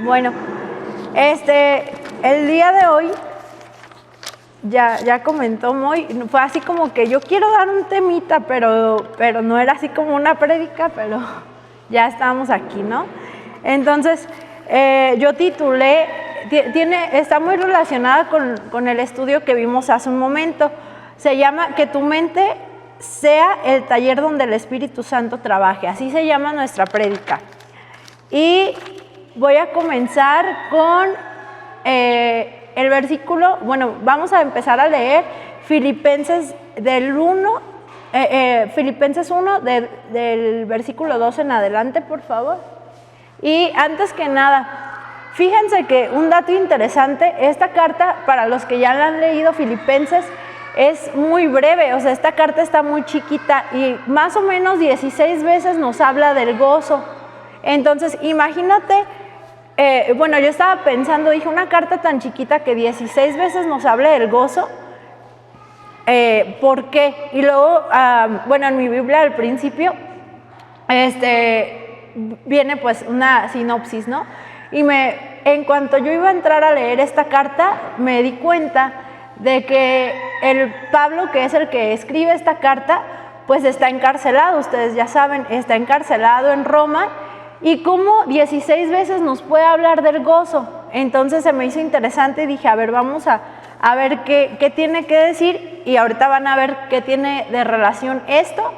Bueno, el día de hoy, ya comentó Moy, fue así como que yo quiero dar un temita, pero no era así como una prédica, pero ya estábamos aquí, ¿no? Entonces, yo titulé, está muy relacionada con el estudio que vimos hace un momento. Se llama Que tu mente sea el taller donde el Espíritu Santo trabaje. Así se llama nuestra prédica. Y voy a comenzar con el versículo, bueno, vamos a empezar a leer Filipenses 1, del versículo 2 en adelante, por favor. Y antes que nada, fíjense que un dato interesante, esta carta, para los que ya la han leído, Filipenses, es muy breve, o sea, esta carta está muy chiquita y más o menos 16 veces nos habla del gozo. Entonces, imagínate, bueno, yo estaba pensando, dije, una carta tan chiquita que 16 veces nos hable del gozo, ¿por qué? Y luego, bueno, en mi Biblia al principio, viene pues una sinopsis, ¿no? Y en cuanto yo iba a entrar a leer esta carta, me di cuenta de que el Pablo, que es el que escribe esta carta, pues está encarcelado, ustedes ya saben, está encarcelado en Roma, y cómo 16 veces nos puede hablar del gozo. Entonces se me hizo interesante y dije, a ver, vamos a ver qué tiene que decir, y ahorita van a ver qué tiene de relación esto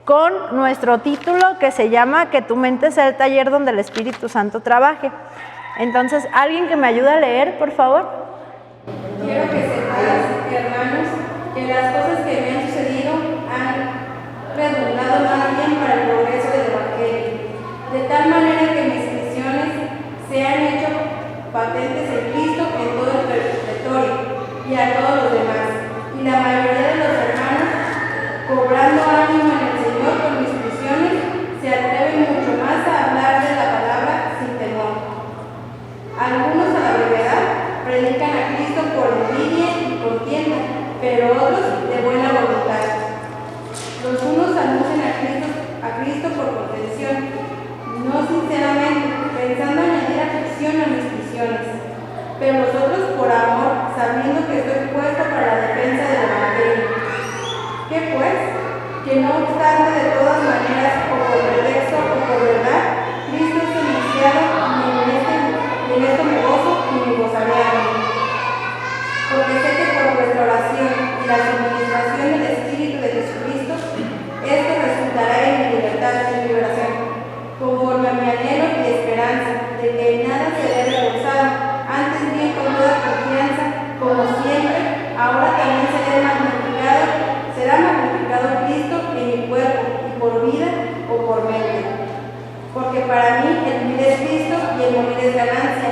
con nuestro título, que se llama Que tu mente sea el taller donde el Espíritu Santo trabaje. Entonces, ¿alguien que me ayude a leer, por favor? Quiero que sepáis, hermanos, que las cosas que me han sucedido han redundado más bien para el progreso del Evangelio, de tal manera que mis prisiones se han hecho patentes en Cristo en todo el territorio y a todos los demás. Y la mayoría de los hermanos, cobrando ánimo en el Señor con mis prisiones, se atreven mucho más a hablar de la palabra sin temor. Algunos a la brevedad predican a Cristo por envidia y contienda, pero otros de buena voluntad. Los unos anuncian a Cristo por contención, no sinceramente, pensando añadir aflicción a mis prisiones, pero los otros por amor, sabiendo que estoy puesto para la defensa del Evangelio. ¿Qué pues? Que no obstante, de todas maneras, o por pretexto o por verdad, Cristo es anunciado, y en esto me gozo y me gozaré a mí. Porque sé que por vuestra oración y la suministración del Espíritu de Jesucristo, esto resultará en mi libertad y liberación, conforme a mi anhelo y esperanza, de que en nada seré rehusado, antes bien con toda confianza, como siempre, ahora también será magnificado Cristo en mi cuerpo, y por vida o por mente. Porque para mí el vivir es Cristo y el morir es ganancia.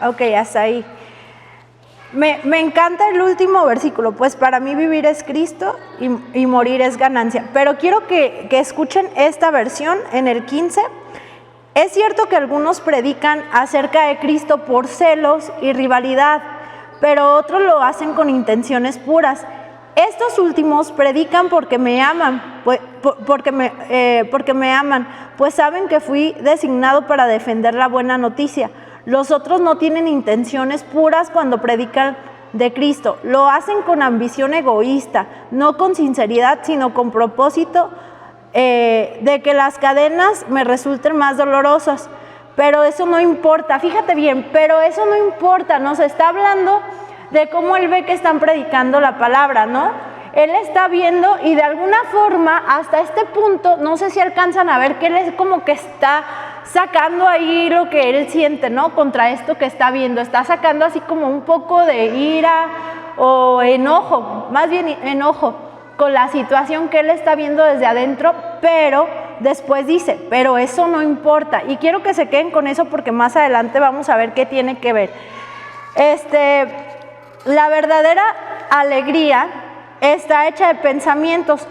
Ok, hasta ahí. Me encanta el último versículo, pues para mí vivir es Cristo y morir es ganancia. Pero quiero que escuchen esta versión en el 15. Es cierto que algunos predican acerca de Cristo por celos y rivalidad, pero otros lo hacen con intenciones puras. Estos últimos predican porque me aman, porque me aman, pues saben que fui designado para defender la buena noticia. Los otros no tienen intenciones puras cuando predican de Cristo. Lo hacen con ambición egoísta, no con sinceridad, sino con propósito de que las cadenas me resulten más dolorosas. Pero eso no importa, fíjate bien, pero eso no importa, nos está hablando de cómo él ve que están predicando la palabra, ¿no? Él está viendo y de alguna forma hasta este punto, no sé si alcanzan a ver que él es como que está sacando ahí lo que él siente, ¿no? Contra esto que está viendo, está sacando así como un poco de ira o enojo, más bien enojo con la situación que él está viendo desde adentro, pero después dice, pero eso no importa. Y quiero que se queden con eso porque más adelante vamos a ver qué tiene que ver. La verdadera alegría está hecha de pensamientos.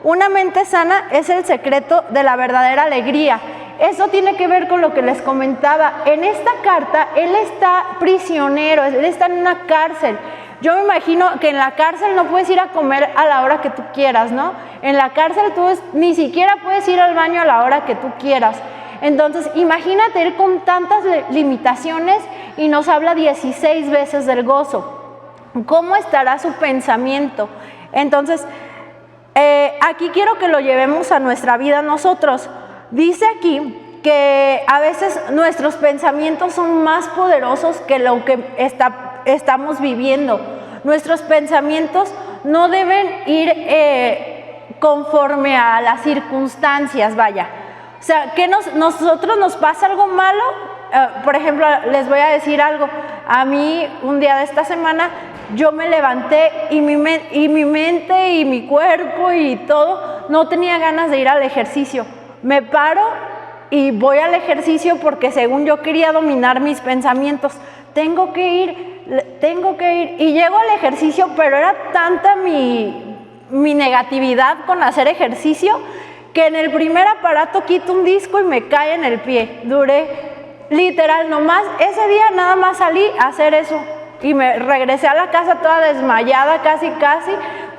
Una mente sana es el secreto de la verdadera alegría. Eso tiene que ver con lo que les comentaba. En esta carta, él está prisionero, él está en una cárcel. Yo me imagino que en la cárcel no puedes ir a comer a la hora que tú quieras, ¿no? En la cárcel tú ni siquiera puedes ir al baño a la hora que tú quieras. Entonces, imagínate ir con tantas limitaciones y nos habla 16 veces del gozo. ¿Cómo estará su pensamiento? Entonces, aquí quiero que lo llevemos a nuestra vida nosotros. Dice aquí que a veces nuestros pensamientos son más poderosos que lo que estamos viviendo. Nuestros pensamientos no deben ir conforme a las circunstancias, vaya. O sea, que nosotros nos pasa algo malo, por ejemplo, les voy a decir algo. A mí, un día de esta semana, yo me levanté y mi mente y mi cuerpo y todo, no tenía ganas de ir al ejercicio. Me paro y voy al ejercicio porque según yo quería dominar mis pensamientos. Tengo que ir. Y llego al ejercicio, pero era tanta mi negatividad con hacer ejercicio que en el primer aparato quito un disco y me cae en el pie. Duré literal nomás, ese día nada más salí a hacer eso y me regresé a la casa toda desmayada casi.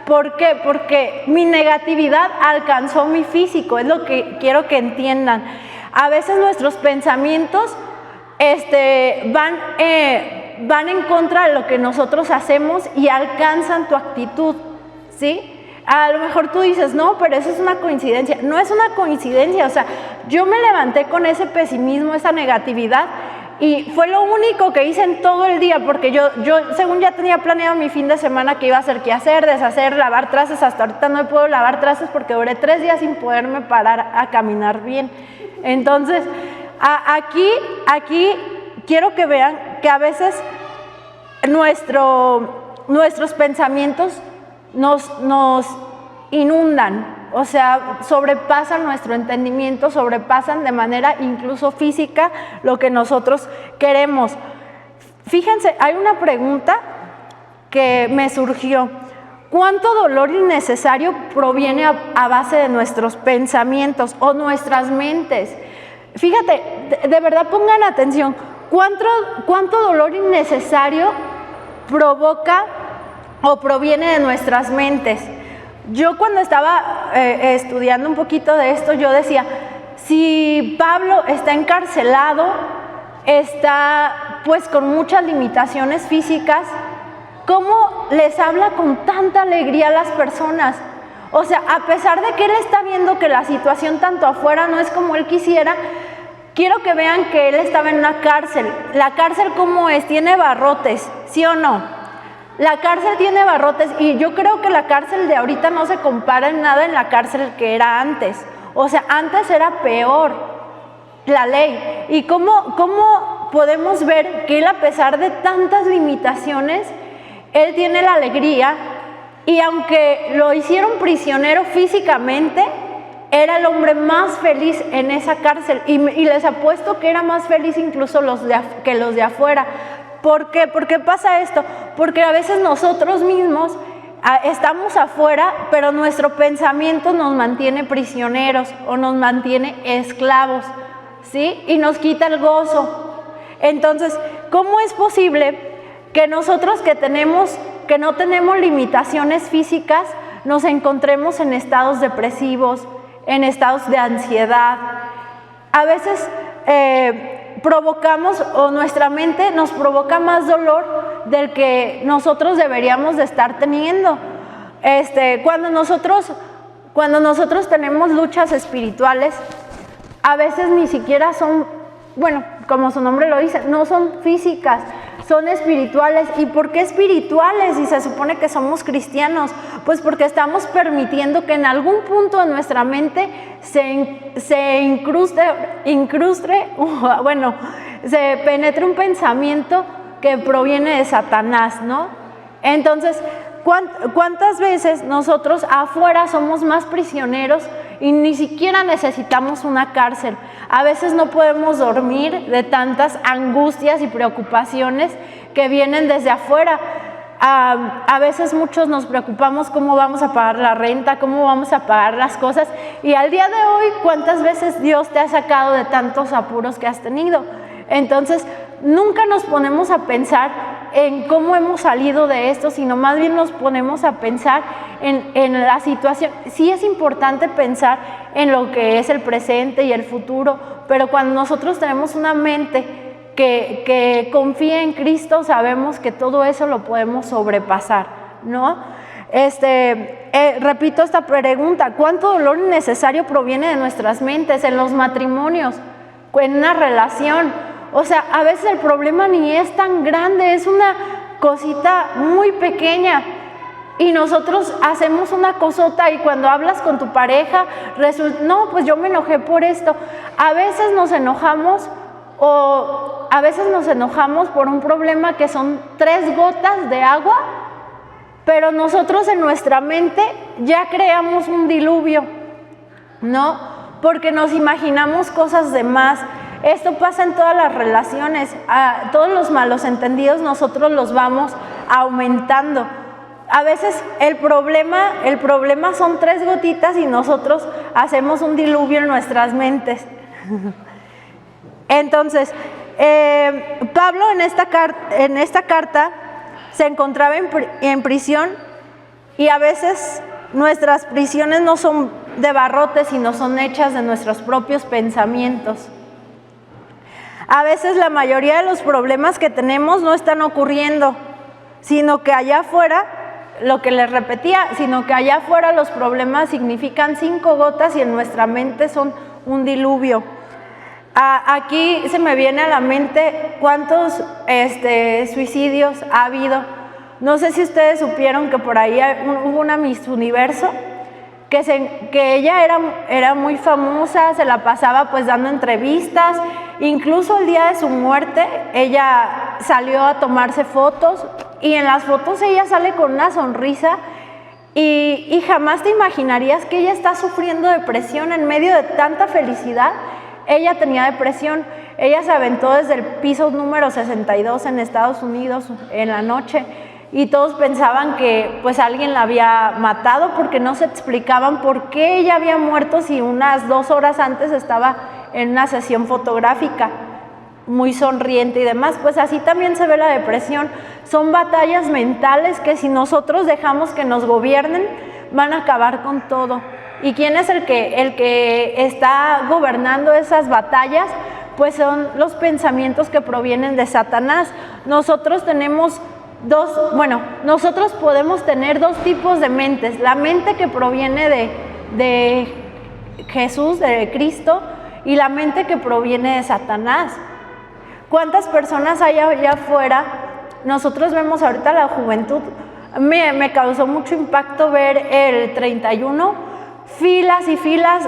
¿Por qué? Porque mi negatividad alcanzó mi físico, es lo que quiero que entiendan. A veces nuestros pensamientos van en contra de lo que nosotros hacemos y alcanzan tu actitud, ¿sí? A lo mejor tú dices, no, pero eso es una coincidencia. No es una coincidencia, o sea, yo me levanté con ese pesimismo, esa negatividad, y fue lo único que hice en todo el día, porque yo según ya tenía planeado mi fin de semana que iba a hacer, qué hacer, deshacer, lavar trastes. Hasta ahorita no puedo lavar trastes porque duré 3 días sin poderme parar a caminar bien. Entonces, aquí quiero que vean que a veces nuestros pensamientos nos inundan, o sea, sobrepasan nuestro entendimiento, sobrepasan de manera incluso física lo que nosotros queremos. Fíjense, hay una pregunta que me surgió. ¿Cuánto dolor innecesario proviene a base de nuestros pensamientos o nuestras mentes? Fíjate, de verdad pongan atención. ¿Cuánto dolor innecesario provoca o proviene de nuestras mentes? Yo cuando estaba estudiando un poquito de esto, yo decía, si Pablo está encarcelado, está pues con muchas limitaciones físicas, ¿cómo les habla con tanta alegría a las personas? O sea, a pesar de que él está viendo que la situación tanto afuera no es como él quisiera, quiero que vean que él estaba en una cárcel. La cárcel, ¿cómo es? Tiene barrotes, ¿sí o no? La cárcel tiene barrotes y yo creo que la cárcel de ahorita no se compara en nada en la cárcel que era antes. O sea, antes era peor la ley. ¿Y cómo podemos ver que él, a pesar de tantas limitaciones, él tiene la alegría? Y aunque lo hicieron prisionero físicamente, era el hombre más feliz en esa cárcel. Y les apuesto que era más feliz incluso que los de afuera. ¿Por qué? ¿Por qué pasa esto? Porque a veces nosotros mismos estamos afuera, pero nuestro pensamiento nos mantiene prisioneros o nos mantiene esclavos, ¿sí? Y nos quita el gozo. Entonces, ¿cómo es posible que nosotros que no tenemos limitaciones físicas, nos encontremos en estados depresivos, en estados de ansiedad? A veces provocamos, o nuestra mente nos provoca más dolor del que nosotros deberíamos de estar teniendo. Cuando nosotros tenemos luchas espirituales, a veces ni siquiera son, bueno, como su nombre lo dice, no son físicas, son espirituales. ¿Y por qué espirituales si se supone que somos cristianos? Pues porque estamos permitiendo que en algún punto de nuestra mente se penetre un pensamiento que proviene de Satanás, ¿no? Entonces, ¿cuántas veces nosotros afuera somos más prisioneros y ni siquiera necesitamos una cárcel? A veces no podemos dormir de tantas angustias y preocupaciones que vienen desde afuera. A veces muchos nos preocupamos cómo vamos a pagar la renta, cómo vamos a pagar las cosas. Y al día de hoy, ¿cuántas veces Dios te ha sacado de tantos apuros que has tenido? Entonces, nunca nos ponemos a pensar en cómo hemos salido de esto, sino más bien nos ponemos a pensar en la situación. Sí es importante pensar en lo que es el presente y el futuro, pero cuando nosotros tenemos una mente que confía en Cristo, sabemos que todo eso lo podemos sobrepasar, ¿no? Repito esta pregunta: ¿cuánto dolor innecesario proviene de nuestras mentes en los matrimonios, en una relación? O sea, a veces el problema ni es tan grande, es una cosita muy pequeña y nosotros hacemos una cosota, y cuando hablas con tu pareja resulta, no, pues yo me enojé por esto. A veces nos enojamos por un problema que son 3 gotas de agua, pero nosotros en nuestra mente ya creamos un diluvio, ¿no? Porque nos imaginamos cosas de más. Esto pasa en todas las relaciones, todos los malos entendidos nosotros los vamos aumentando. A veces el problema son 3 gotitas y nosotros hacemos un diluvio en nuestras mentes. Entonces, Pablo en esta carta se encontraba en prisión, y a veces nuestras prisiones no son de barrotes, sino son hechas de nuestros propios pensamientos. A veces la mayoría de los problemas que tenemos no están ocurriendo, sino que allá afuera, lo que les repetía, sino que allá afuera los problemas significan 5 gotas y en nuestra mente son un diluvio. Aquí se me viene a la mente cuántos suicidios ha habido. No sé si ustedes supieron que por ahí hubo una Miss Universo que ella era muy famosa, se la pasaba pues dando entrevistas, incluso el día de su muerte ella salió a tomarse fotos, y en las fotos ella sale con una sonrisa, y jamás te imaginarías que ella está sufriendo depresión en medio de tanta felicidad. Ella tenía depresión. Ella se aventó desde el piso número 62 en Estados Unidos en la noche, y todos pensaban que pues alguien la había matado, porque no se explicaban por qué ella había muerto si unas 2 horas antes estaba en una sesión fotográfica, muy sonriente y demás. Pues así también se ve la depresión. Son batallas mentales que si nosotros dejamos que nos gobiernen, van a acabar con todo. ¿Y quién es el que está gobernando esas batallas? Pues son los pensamientos que provienen de Satanás. Nosotros podemos tener 2 tipos de mentes: la mente que proviene de Jesús, de Cristo, y la mente que proviene de Satanás. ¿Cuántas personas hay allá afuera? Yo vemos ahorita la juventud. Me causó mucho impacto ver el 31, filas y filas.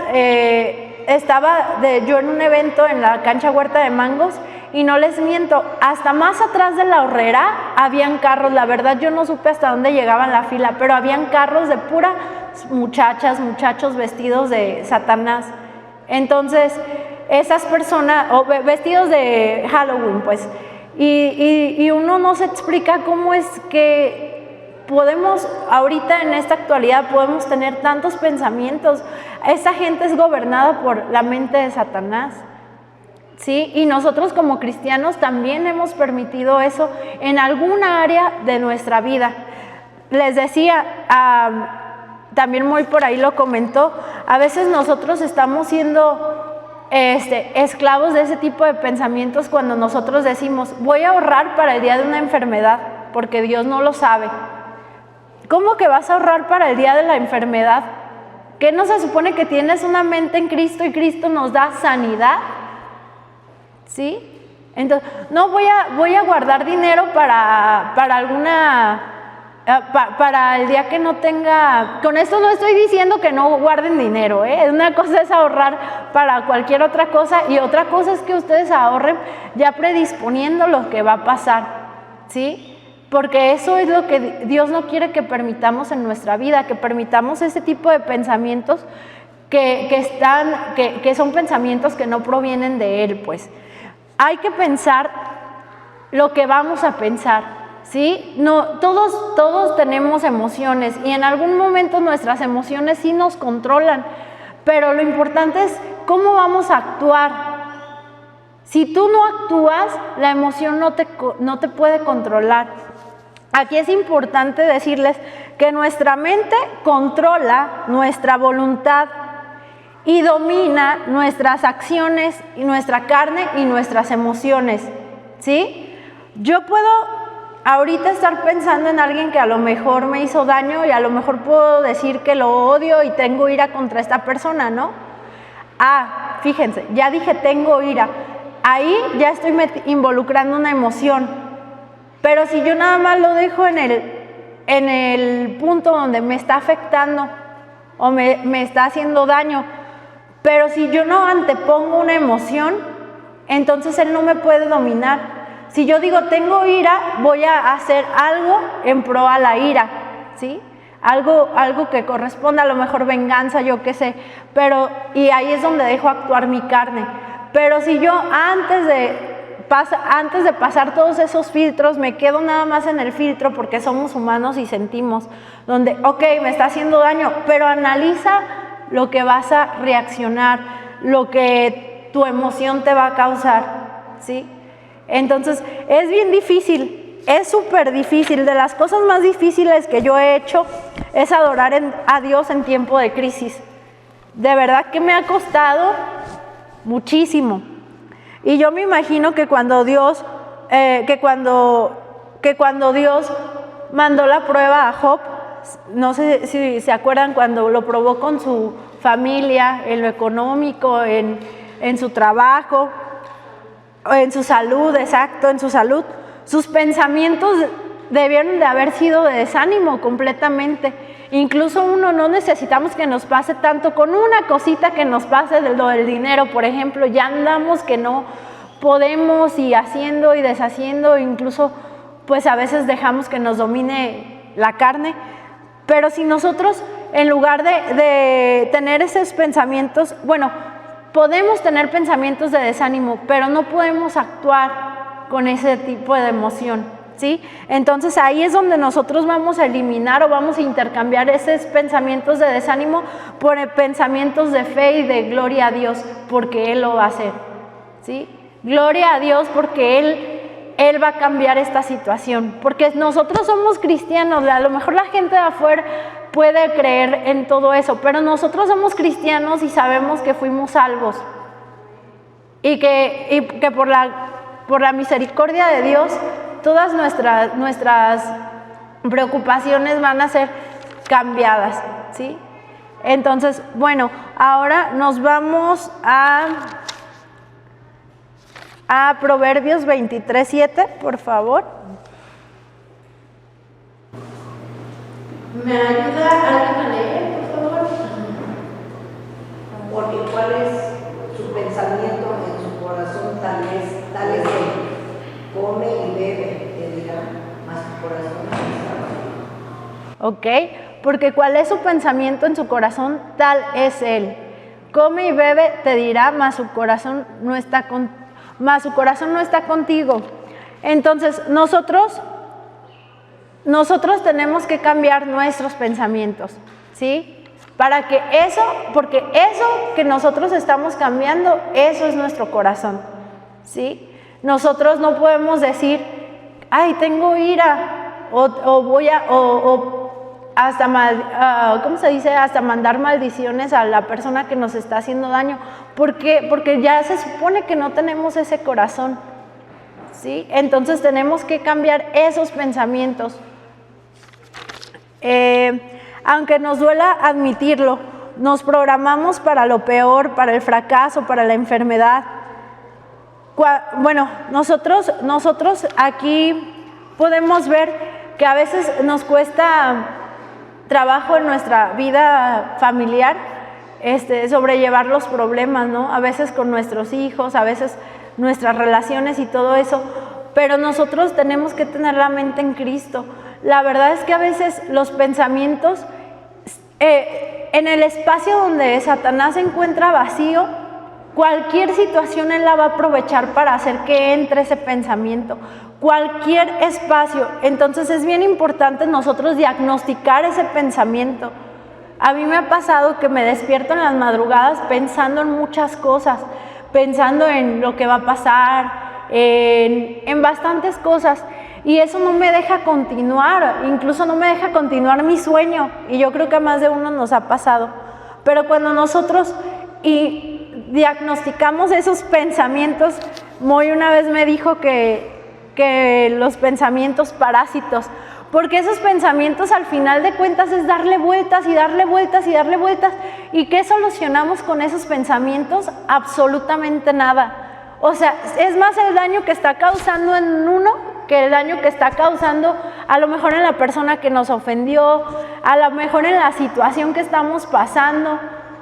Estaba yo en un evento en la cancha Huerta de Mangos, y no les miento, hasta más atrás de la horrera habían carros. La verdad yo no supe hasta dónde llegaban la fila, pero habían carros de puras muchachas, muchachos vestidos de Satanás. Entonces, esas personas, o vestidos de Halloween, pues, y uno no se explica cómo es que podemos, ahorita en esta actualidad, podemos tener tantos pensamientos. Esa gente es gobernada por la mente de Satanás, ¿sí? Y nosotros como cristianos también hemos permitido eso en alguna área de nuestra vida. Les decía, también muy por ahí lo comentó, a veces nosotros estamos siendo esclavos de ese tipo de pensamientos cuando nosotros decimos: voy a ahorrar para el día de una enfermedad, porque Dios no lo sabe. ¿Cómo que vas a ahorrar para el día de la enfermedad? ¿Qué no se supone que tienes una mente en Cristo y Cristo nos da sanidad? ¿Sí? Entonces, no voy a guardar dinero para el día que no tenga. Con esto no estoy diciendo que no guarden dinero, ¿eh? Una cosa es ahorrar para cualquier otra cosa, y otra cosa es que ustedes ahorren ya predisponiendo lo que va a pasar, ¿sí? Porque eso es lo que Dios no quiere que permitamos en nuestra vida, que permitamos ese tipo de pensamientos que son pensamientos que no provienen de Él, pues. Hay que pensar lo que vamos a pensar, ¿sí? No, todos tenemos emociones, y en algún momento nuestras emociones sí nos controlan, pero lo importante es cómo vamos a actuar, Si tú no actúas, la emoción no te puede controlar. Aquí es importante decirles que nuestra mente controla nuestra voluntad y domina nuestras acciones y nuestra carne y nuestras emociones, ¿sí? Yo puedo ahorita estar pensando en alguien que a lo mejor me hizo daño y a lo mejor puedo decir que lo odio y tengo ira contra esta persona, ¿no? Fíjense, ya dije tengo ira. Ahí ya estoy involucrando una emoción. Pero si yo nada más lo dejo en el punto donde me está afectando o me está haciendo daño, pero si yo no antepongo una emoción, entonces él no me puede dominar. Si yo digo tengo ira, voy a hacer algo en pro a la ira, ¿sí? Algo que corresponda, a lo mejor venganza, yo qué sé, y ahí es donde dejo actuar mi carne. Pero si yo antes de pasar todos esos filtros, me quedo nada más en el filtro porque somos humanos y sentimos, donde, ok, me está haciendo daño, pero analiza lo que vas a reaccionar, lo que tu emoción te va a causar, ¿sí? Entonces, es bien difícil, es súper difícil. De las cosas más difíciles que yo he hecho es adorar a Dios en tiempo de crisis. De verdad que me ha costado muchísimo. Y yo me imagino que cuando Dios mandó la prueba a Job, no sé si se acuerdan cuando lo probó con su familia, en lo económico, en su trabajo, en su salud, en su salud, sus pensamientos debieron de haber sido de desánimo completamente. Incluso no necesitamos que nos pase tanto, con una cosita que nos pase de lo del dinero, por ejemplo, ya andamos que no podemos y haciendo y deshaciendo, incluso pues a veces dejamos que nos domine la carne. Pero si nosotros, en lugar de tener esos pensamientos, podemos tener pensamientos de desánimo, pero no podemos actuar con ese tipo de emoción, ¿sí? Entonces ahí es donde nosotros vamos a eliminar o vamos a intercambiar esos pensamientos de desánimo por pensamientos de fe y de gloria a Dios, porque Él lo va a hacer, ¿sí? Gloria a Dios porque Él va a cambiar esta situación, porque nosotros somos cristianos. A lo mejor la gente de afuera puede creer en todo eso, pero nosotros somos cristianos y sabemos que fuimos salvos y que por la misericordia de Dios todas nuestras preocupaciones van a ser cambiadas, ¿sí? Entonces, ahora nos vamos a Proverbios 23:7, por favor. ¿Me ayuda alguien a leer, por favor? Porque cuál es su pensamiento en su corazón, tal es él. Come y bebe, te dirá, mas su corazón no está. Ok, porque cuál es su pensamiento en su corazón, tal es él. Come y bebe, te dirá, mas su corazón no está contigo. Entonces, nosotros tenemos que cambiar nuestros pensamientos, ¿sí? Porque eso que nosotros estamos cambiando, eso es nuestro corazón, ¿sí? Nosotros no podemos decir, ay, tengo ira, hasta mandar maldiciones a la persona que nos está haciendo daño. ¿Por qué? Porque ya se supone que no tenemos ese corazón, ¿sí? Entonces tenemos que cambiar esos pensamientos. Aunque nos duela admitirlo, nos programamos para lo peor, para el fracaso, para la enfermedad. Nosotros aquí podemos ver que a veces nos cuesta trabajo en nuestra vida familiar sobrellevar los problemas, ¿no? A veces con nuestros hijos, a veces nuestras relaciones y todo eso, pero nosotros tenemos que tener la mente en Cristo. La verdad es que a veces los pensamientos, en el espacio donde Satanás se encuentra vacío, cualquier situación él la va a aprovechar para hacer que entre ese pensamiento, cualquier espacio. Entonces es bien importante nosotros diagnosticar ese pensamiento. A mí me ha pasado que me despierto en las madrugadas pensando en muchas cosas, pensando en lo que va a pasar, en bastantes cosas. Y eso no me deja continuar, incluso no me deja continuar mi sueño. Y yo creo que a más de uno nos ha pasado. Pero cuando nosotros diagnosticamos esos pensamientos, Moy una vez me dijo que los pensamientos parásitos, porque esos pensamientos al final de cuentas es darle vueltas y darle vueltas y darle vueltas. ¿Y qué solucionamos con esos pensamientos? Absolutamente nada. O sea, es más el daño que está causando en uno que el daño que está causando a lo mejor en la persona que nos ofendió, a lo mejor en la situación que estamos pasando.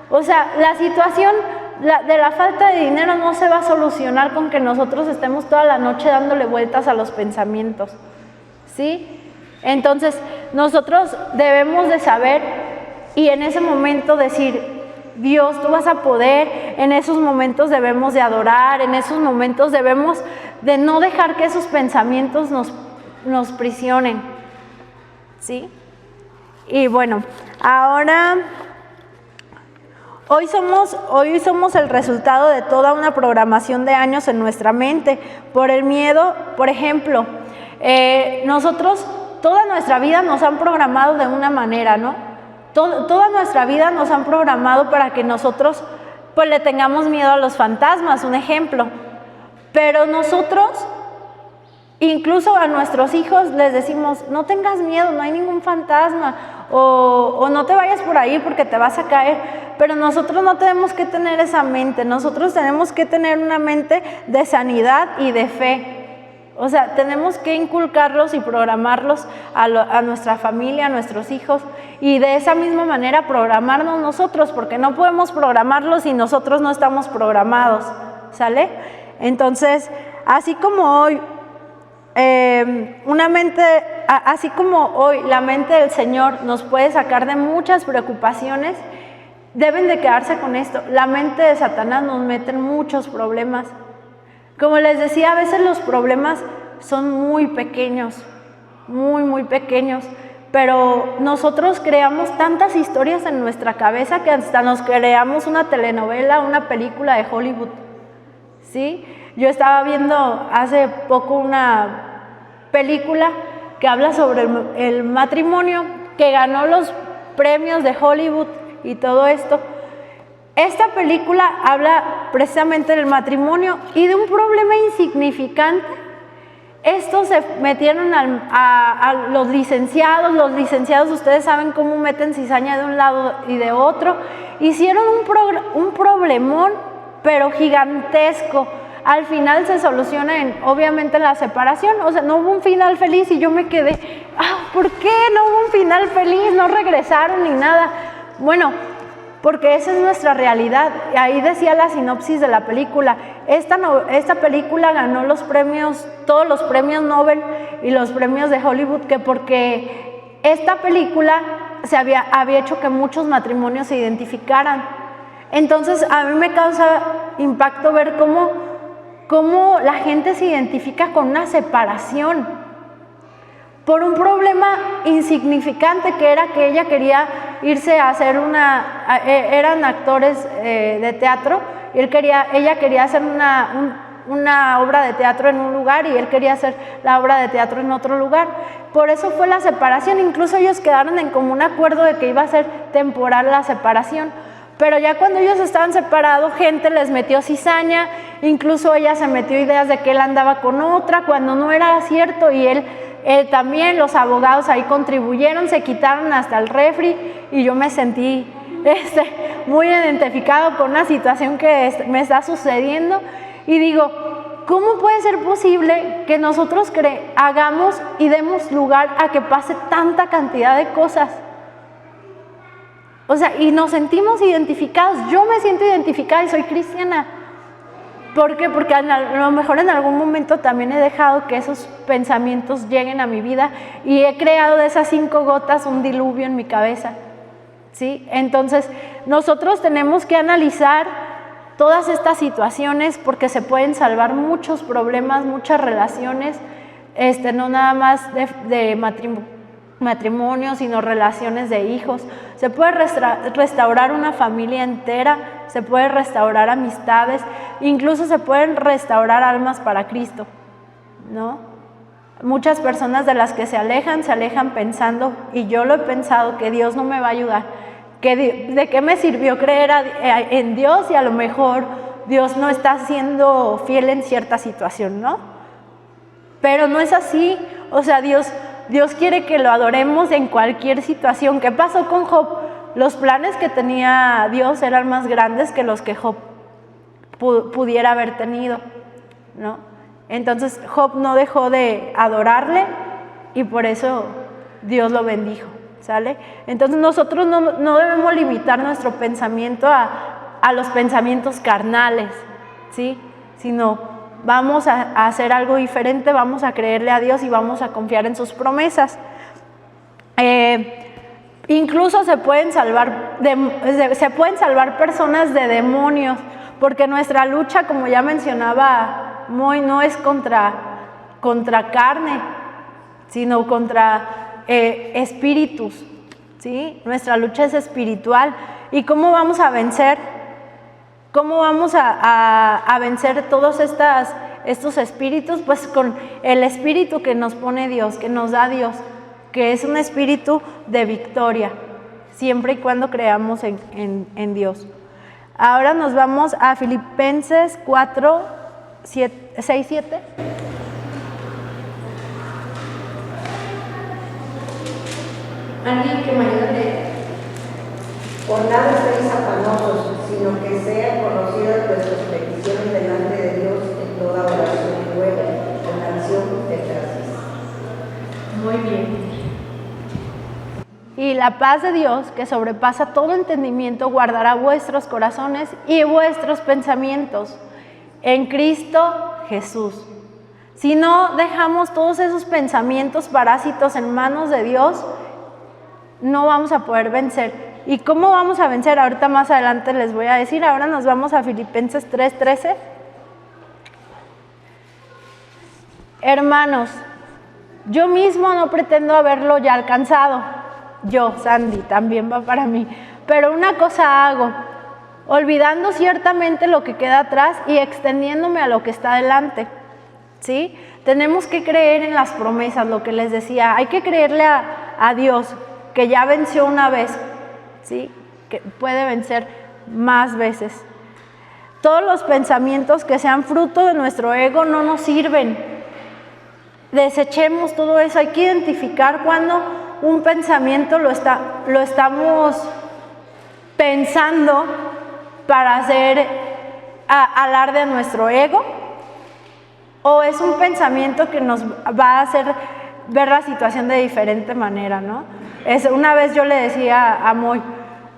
O sea, la situación de la falta de dinero no se va a solucionar con que nosotros estemos toda la noche dándole vueltas a los pensamientos, ¿sí? Entonces, nosotros debemos de saber y en ese momento decir, Dios, tú vas a poder. En esos momentos debemos de adorar, en esos momentos debemos de no dejar que esos pensamientos nos prisionen, ¿sí? Y bueno, ahora, hoy somos el resultado de toda una programación de años en nuestra mente. Por el miedo, por ejemplo, nosotros toda nuestra vida nos han programado de una manera, ¿no? Toda nuestra vida nos han programado para que nosotros pues le tengamos miedo a los fantasmas, un ejemplo. Pero nosotros, incluso a nuestros hijos les decimos, no tengas miedo, no hay ningún fantasma, o no te vayas por ahí porque te vas a caer. Pero nosotros no tenemos que tener esa mente, nosotros tenemos que tener una mente de sanidad y de fe. O sea, tenemos que inculcarlos y programarlos a nuestra familia, a nuestros hijos, y de esa misma manera programarnos nosotros, porque no podemos programarlos si nosotros no estamos programados, ¿sale? Entonces, así como hoy, la mente del Señor nos puede sacar de muchas preocupaciones, deben de quedarse con esto. La mente de Satanás nos mete en muchos problemas. Como les decía, a veces los problemas son muy pequeños, muy pequeños, pero nosotros creamos tantas historias en nuestra cabeza que hasta nos creamos una telenovela, una película de Hollywood, ¿sí? Yo estaba viendo hace poco una película que habla sobre el matrimonio, que ganó los premios de Hollywood y todo esto. Esta película habla precisamente del matrimonio y de un problema insignificante. Estos se metieron a los licenciados, ustedes saben cómo meten cizaña de un lado y de otro. Hicieron un problemón, pero gigantesco. Al final se soluciona obviamente la separación, o sea, no hubo un final feliz y yo me quedé, ¿por qué no hubo un final feliz? No regresaron ni nada. Bueno, porque esa es nuestra realidad. Ahí decía la sinopsis de la película. Esta película ganó los premios, todos los premios Nobel y los premios de Hollywood, que porque esta película había hecho que muchos matrimonios se identificaran. Entonces a mí me causa impacto ver cómo la gente se identifica con una separación por un problema insignificante, que era que ella quería irse a hacer eran actores de teatro, y ella quería hacer una obra de teatro en un lugar y él quería hacer la obra de teatro en otro lugar. Por eso fue la separación. Incluso ellos quedaron en común acuerdo de que iba a ser temporal la separación. Pero ya cuando ellos estaban separados, gente les metió cizaña, incluso ella se metió ideas de que él andaba con otra cuando no era cierto, y él también, los abogados ahí contribuyeron, se quitaron hasta el refri, y yo me sentí muy identificado con una situación que me está sucediendo, y digo, ¿cómo puede ser posible que nosotros hagamos y demos lugar a que pase tanta cantidad de cosas? O sea, y nos sentimos identificados. Yo me siento identificada y soy cristiana. ¿Por qué? Porque a lo mejor en algún momento también he dejado que esos pensamientos lleguen a mi vida y he creado de esas 5 gotas un diluvio en mi cabeza, ¿sí? Entonces, nosotros tenemos que analizar todas estas situaciones porque se pueden salvar muchos problemas, muchas relaciones, no nada más de matrimonio, sino relaciones de hijos. Se puede restaurar una familia entera se puede restaurar amistades, incluso se pueden restaurar almas para Cristo, ¿no? Muchas personas de las que se alejan pensando, y yo lo he pensado, que Dios no me va a ayudar, ¿de qué me sirvió creer en Dios y a lo mejor Dios no está siendo fiel en cierta situación, ¿no? Pero no es así. O sea, Dios quiere que lo adoremos en cualquier situación. ¿Qué pasó con Job? Los planes que tenía Dios eran más grandes que los que Job pudiera haber tenido, ¿no? Entonces Job no dejó de adorarle y por eso Dios lo bendijo, ¿sale? Entonces nosotros no debemos limitar nuestro pensamiento a los pensamientos carnales, ¿sí? Sino vamos a hacer algo diferente, vamos a creerle a Dios y vamos a confiar en sus promesas. Incluso se pueden salvar personas de demonios, porque nuestra lucha, como ya mencionaba Moy, no es contra carne, sino contra espíritus, ¿sí? Nuestra lucha es espiritual. ¿Y cómo vamos a vencer? ¿Cómo vamos a vencer todos estos espíritus? Pues con el espíritu que nos pone Dios, que nos da Dios, que es un espíritu de victoria, siempre y cuando creamos en Dios. Ahora nos vamos a Filipenses 4, 6, 7. Alguien que me ayude a leer. Por nada estéis afanosos, sino que sean conocidas vuestras peticiones delante de Dios en toda oración y ruego, con acción de gracias. Muy bien. Y la paz de Dios, que sobrepasa todo entendimiento, guardará vuestros corazones y vuestros pensamientos en Cristo Jesús. Si no dejamos todos esos pensamientos parásitos en manos de Dios, no vamos a poder vencer. ¿Y cómo vamos a vencer? Ahorita más adelante les voy a decir. Ahora nos vamos a Filipenses 3:13. Hermanos, yo mismo no pretendo haberlo ya alcanzado. Yo, Sandy, también va para mí. Pero una cosa hago, olvidando ciertamente lo que queda atrás y extendiéndome a lo que está delante. ¿Sí? Tenemos que creer en las promesas, lo que les decía. Hay que creerle a Dios, que ya venció una vez, ¿sí? Que puede vencer más veces. Todos los pensamientos que sean fruto de nuestro ego no nos sirven. Desechemos todo eso. Hay que identificar cuando un pensamiento lo estamos pensando para hacer alarde a nuestro ego, o es un pensamiento que nos va a hacer ver la situación de diferente manera, ¿no? Una vez yo le decía a Moy,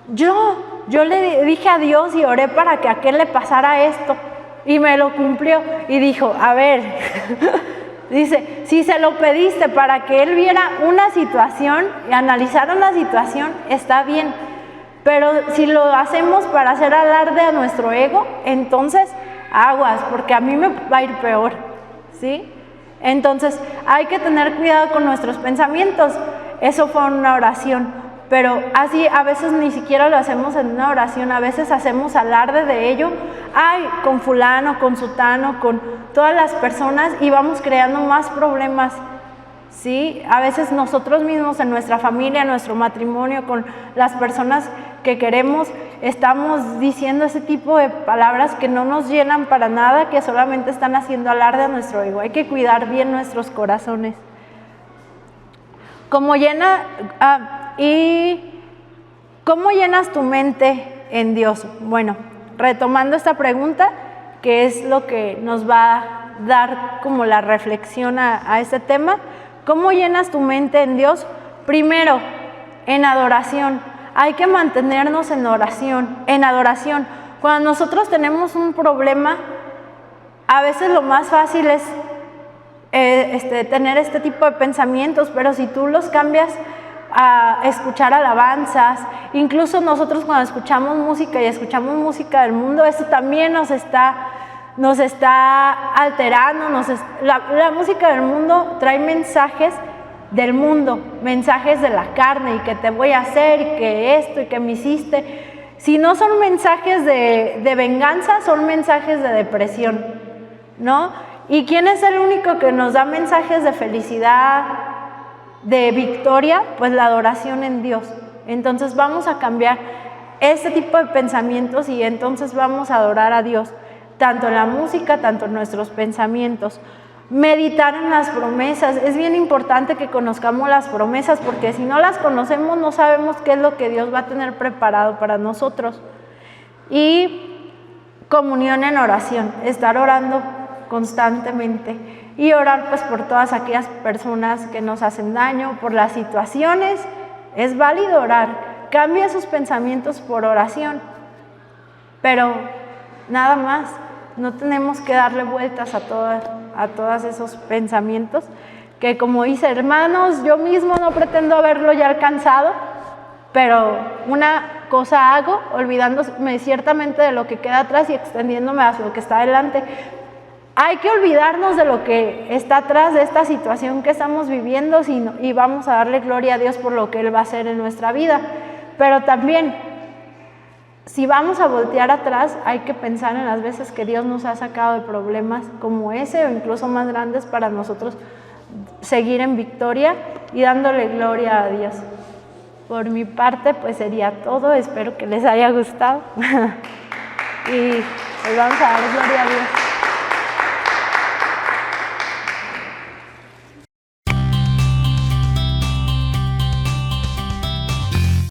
yo le dije a Dios y oré para que a aquel le pasara esto, y me lo cumplió, y dijo, a ver, dice, si se lo pediste para que él viera una situación y analizara una situación, está bien, pero si lo hacemos para hacer alarde a nuestro ego, entonces aguas, porque a mí me va a ir peor, ¿sí? Entonces hay que tener cuidado con nuestros pensamientos. Eso fue una oración, pero así a veces ni siquiera lo hacemos en una oración, a veces hacemos alarde de ello, con fulano, con sutano, con todas las personas, y vamos creando más problemas, ¿sí? A veces nosotros mismos en nuestra familia, en nuestro matrimonio, con las personas que queremos, estamos diciendo ese tipo de palabras que no nos llenan para nada, que solamente están haciendo alarde a nuestro ego. Hay que cuidar bien nuestros corazones. ¿Cómo llenas tu mente en Dios? Bueno, retomando esta pregunta, que es lo que nos va a dar como la reflexión a este tema. ¿Cómo llenas tu mente en Dios? Primero, en adoración. Hay que mantenernos en adoración. Cuando nosotros tenemos un problema, a veces lo más fácil es tener este tipo de pensamientos, pero si tú los cambias a escuchar alabanzas, incluso nosotros cuando escuchamos música y escuchamos música del mundo, eso también nos está alterando. La música del mundo trae mensajes del mundo, mensajes de la carne, y que te voy a hacer, y que esto, y que me hiciste. si no son mensajes de venganza, son mensajes de depresión, ¿no? ¿Y quién es el único que nos da mensajes de felicidad, de victoria? Pues la adoración en Dios. Entonces vamos a cambiar este tipo de pensamientos y entonces vamos a adorar a Dios, tanto en la música, tanto en nuestros pensamientos. Meditar en las promesas. Es bien importante que conozcamos las promesas, porque si no las conocemos no sabemos qué es lo que Dios va a tener preparado para nosotros. Y comunión en oración, estar orando constantemente y orar pues por todas aquellas personas que nos hacen daño, por las situaciones. Es válido orar. Cambia sus pensamientos por oración, pero nada más, no tenemos que darle vueltas a todos esos pensamientos, que como dice, hermanos, yo mismo no pretendo haberlo ya alcanzado, pero una cosa hago, olvidándome ciertamente de lo que queda atrás y extendiéndome hacia lo que está adelante. Hay que olvidarnos de lo que está atrás de esta situación que estamos viviendo y vamos a darle gloria a Dios por lo que Él va a hacer en nuestra vida. Pero también, si vamos a voltear atrás, hay que pensar en las veces que Dios nos ha sacado de problemas como ese o incluso más grandes para nosotros seguir en victoria y dándole gloria a Dios. Por mi parte, pues sería todo. Espero que les haya gustado y pues vamos a dar gloria a Dios.